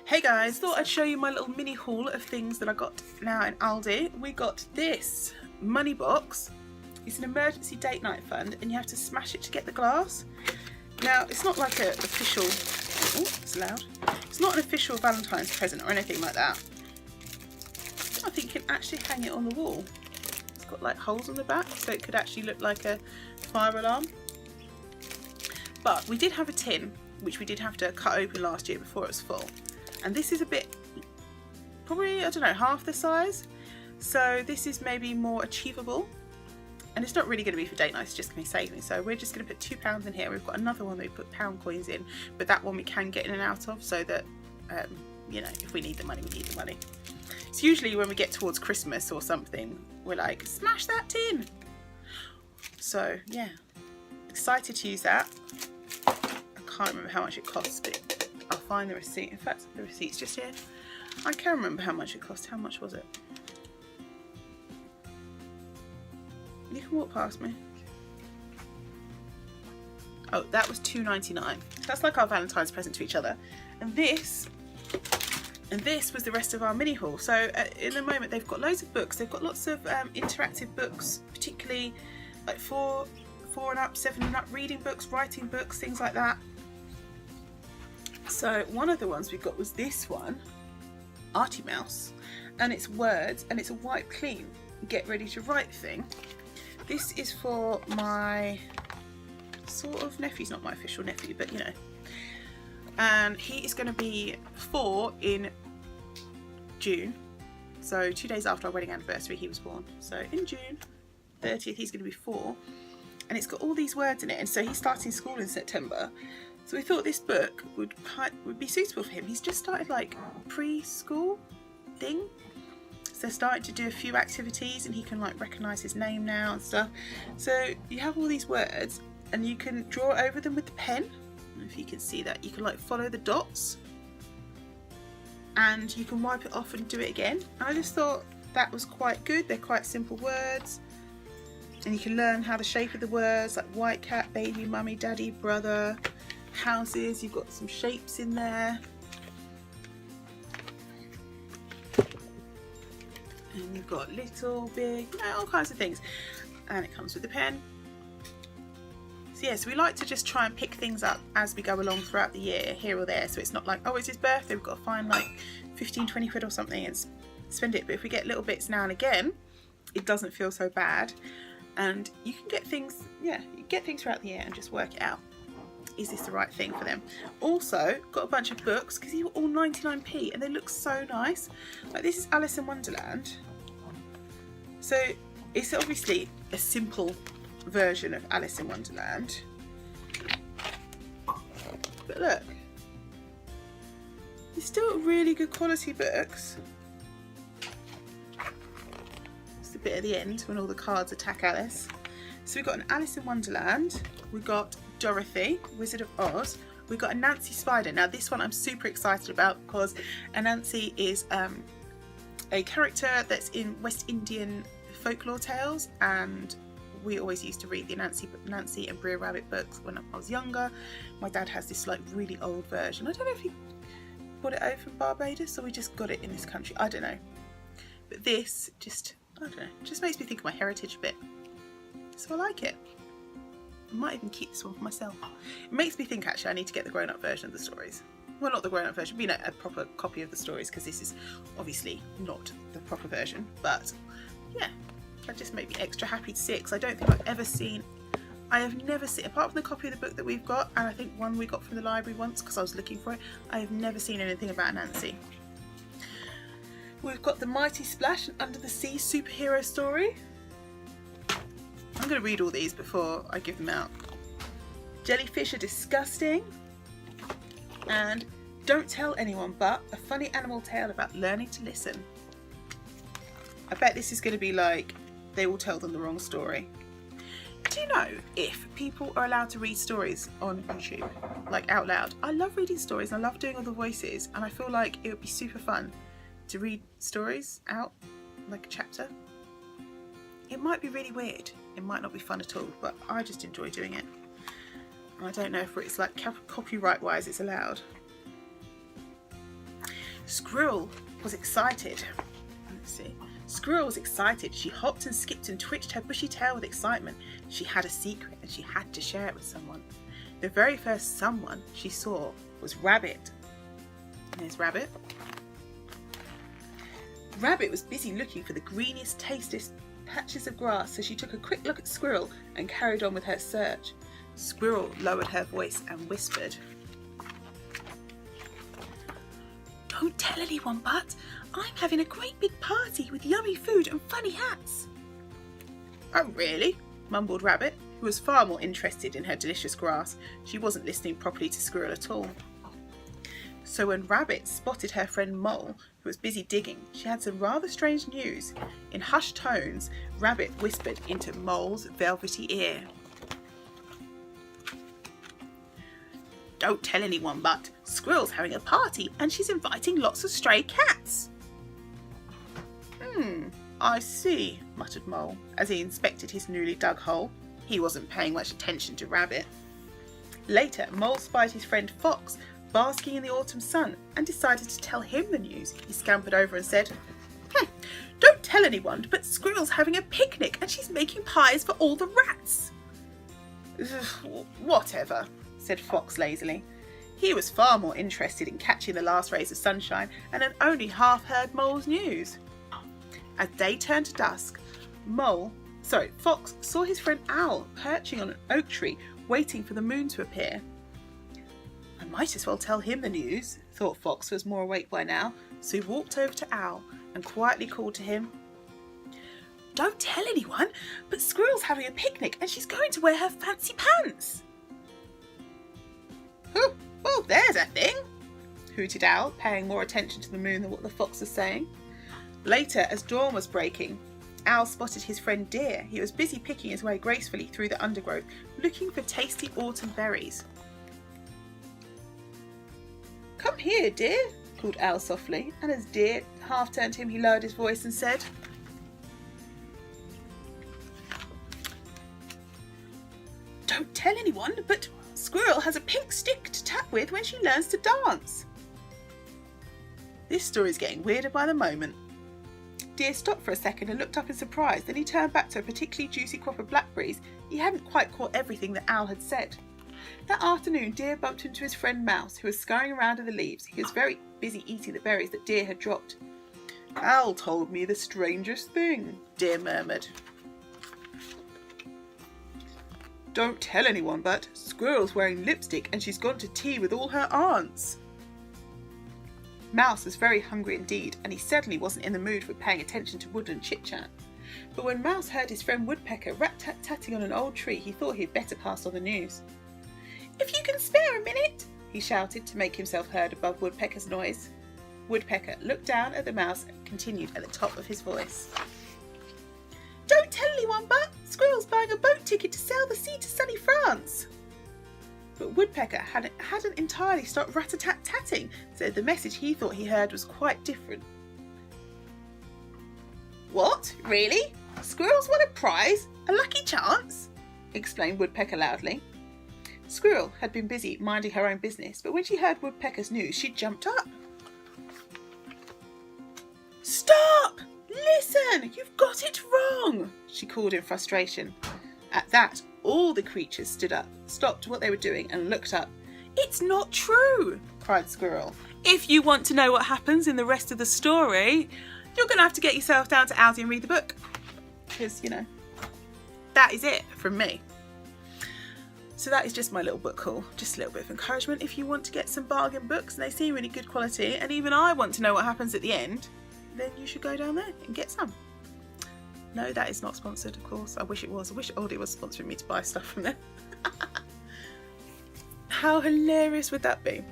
Hey guys, thought I'd show you my little mini haul of things that I got now in Aldi. We got this money box. It's an emergency date night fund and you have to smash it to get the glass. Now, it's not like an official, oh, it's loud. It's not an official Valentine's present or anything like that. I think you can actually hang it on the wall. It's got like holes on the back, so it could actually look like a fire alarm. But we did have a tin, which we did have to cut open last year before it was full. And this is a bit, probably, I don't know, half the size. So this is maybe more achievable. And it's not really going to be for date night, it's just going to be saving. So we're just going to put £2 in here. We've got another one that we put pound coins in, but that one we can get in and out of, so that, you know, if we need the money, we need the money. It's usually when we get towards Christmas or something, we're like, smash that tin. So yeah, excited to use that. I can't remember how much it costs, but I'll find the receipt. In fact, the receipt's just here. I can't remember how much it cost. How much was it? You can walk past me. Oh, that was £2.99. That's like our Valentine's present to each other. And this was the rest of our mini haul. So in the moment, they've got loads of books. They've got lots of interactive books, particularly like 4 and up, 7 and up, reading books, writing books, things like that. So one of the ones we got was this one, Artie Mouse, and it's words, and it's a wipe clean, get ready to write thing. This is for my sort of nephew. He's not my official nephew, but you know. And he is going to be 4 in June. So 2 days after our wedding anniversary he was born. So in June 30th he's going to be 4. And it's got all these words in it. And so he's starting school in September. So we thought this book would be suitable for him. He's just started like preschool thing. So they're starting to do a few activities and he can like recognise his name now and stuff. So you have all these words and you can draw over them with the pen. I don't know if you can see that. You can like follow the dots and you can wipe it off and do it again. And I just thought that was quite good. They're quite simple words. And you can learn how the shape of the words, like white cat, baby, mummy, daddy, brother, houses. You've got some shapes in there. And you've got little, big, you know, all kinds of things. And it comes with the pen. So yeah, so we like to just try and pick things up as we go along throughout the year, here or there. So it's not like, oh, it's his birthday, we've got to find like 15, 20 quid or something and spend it. But if we get little bits now and again, it doesn't feel so bad. And you can get things, yeah, you get things throughout the year and just work it out. Is this the right thing for them? Also, got a bunch of books because these were all 99p and they look so nice. Like this is Alice in Wonderland. So it's obviously a simple version of Alice in Wonderland. But look, they're still really good quality books. The bit at the end when all the cards attack Alice. So we've got an Alice in Wonderland, we've got Dorothy, Wizard of Oz, we've got a Nancy Spider. Now this one I'm super excited about because Nancy is a character that's in West Indian folklore tales, and we always used to read the Nancy and Brer Rabbit books when I was younger. My dad has this like really old version. I don't know if he brought it over from Barbados or we just got it in this country, I don't know. But this just, I don't know, just makes me think of my heritage a bit. So I like it. I might even keep this one for myself. It makes me think actually I need to get the grown-up version of the stories. Well, not the grown-up version, but you know, a proper copy of the stories, because this is obviously not the proper version. But yeah, that just made me extra happy to see it, because I don't think I've ever seen, I have never seen, apart from the copy of the book that we've got, and I think one we got from the library once because I was looking for it, I have never seen anything about Nancy. We've got the Mighty Splash and Under the Sea superhero story. I'm going to read all these before I give them out. Jellyfish are disgusting. And Don't Tell Anyone But, a funny animal tale about learning to listen. I bet this is going to be like, they will tell them the wrong story. Do you know if people are allowed to read stories on YouTube, like out loud? I love reading stories and I love doing all the voices, and I feel like it would be super fun to read stories out, like a chapter. It might be really weird, it might not be fun at all, but I just enjoy doing it. And I don't know if it's like copyright wise it's allowed. Squirrel was excited. Let's see. Squirrel was excited. She hopped and skipped and twitched her bushy tail with excitement. She had a secret and she had to share it with someone. The very first someone she saw was Rabbit. There's Rabbit. Rabbit was busy looking for the greeniest, tastiest patches of grass, so she took a quick look at Squirrel and carried on with her search. Squirrel lowered her voice and whispered, "Don't tell anyone, but I'm having a great big party with yummy food and funny hats." "Oh, really?" mumbled Rabbit, who was far more interested in her delicious grass. She wasn't listening properly to Squirrel at all. So when Rabbit spotted her friend Mole, who was busy digging, she had some rather strange news. In hushed tones, Rabbit whispered into Mole's velvety ear, "Don't tell anyone, but Squirrel's having a party and she's inviting lots of stray cats." I see," muttered Mole, as he inspected his newly dug hole. He wasn't paying much attention to Rabbit. Later, Mole spied his friend Fox basking in the autumn sun and decided to tell him the news. He scampered over and said, "Don't tell anyone, but Squirrel's having a picnic and she's making pies for all the rats." "Whatever," said Fox lazily. He was far more interested in catching the last rays of sunshine and had only half heard Mole's news. As day turned to dusk, Fox saw his friend Owl perching on an oak tree waiting for the moon to appear. "I might as well tell him the news," thought Fox, who was more awake by now, so he walked over to Owl and quietly called to him, "Don't tell anyone, but Squirrel's having a picnic and she's going to wear her fancy pants." "Oh, well, there's a thing," hooted Owl, paying more attention to the moon than what the fox was saying. Later, as dawn was breaking, Owl spotted his friend Deer. He was busy picking his way gracefully through the undergrowth, looking for tasty autumn berries. "Come here, Deer," called Owl softly, and as Deer half turned to him, he lowered his voice and said, "Don't tell anyone, but Squirrel has a pink stick to tap with when she learns to dance." This story's getting weirder by the moment. Deer stopped for a second and looked up in surprise. Then he turned back to a particularly juicy crop of blackberries. He hadn't quite caught everything that Owl had said. That afternoon, Deer bumped into his friend Mouse, who was scurrying around in the leaves. He was very busy eating the berries that Deer had dropped. "Owl told me the strangest thing," Deer murmured. "Don't tell anyone, but Squirrel's wearing lipstick and she's gone to tea with all her aunts." Mouse was very hungry indeed, and he certainly wasn't in the mood for paying attention to woodland chit-chat. But when Mouse heard his friend Woodpecker rat-tat-tatting on an old tree, he thought he'd better pass on the news. "If you can spare a minute," he shouted to make himself heard above Woodpecker's noise. Woodpecker looked down at the mouse and continued at the top of his voice. "Don't tell anyone, but Squirrel's buying a boat ticket to sail the sea to sunny France." But Woodpecker hadn't entirely stopped rat-a-tat-tatting, so the message he thought he heard was quite different. "What? Really? Squirrel's won a prize? A lucky chance?" exclaimed Woodpecker loudly. Squirrel had been busy minding her own business, but when she heard Woodpecker's news, she jumped up. "Stop! Listen! You've got it wrong!" she called in frustration. At that, all the creatures stood up, stopped what they were doing and looked up. "It's not true!" cried Squirrel. "If you want to know what happens in the rest of the story, you're going to have to get yourself down to Aldi and read the book. Because, that is it from me." So that is just my little book haul. Just a little bit of encouragement if you want to get some bargain books and they seem really good quality and even I want to know what happens at the end, then you should go down there and get some. No, that is not sponsored, of course. I wish it was. I wish Aldi was sponsoring me to buy stuff from there. How hilarious would that be?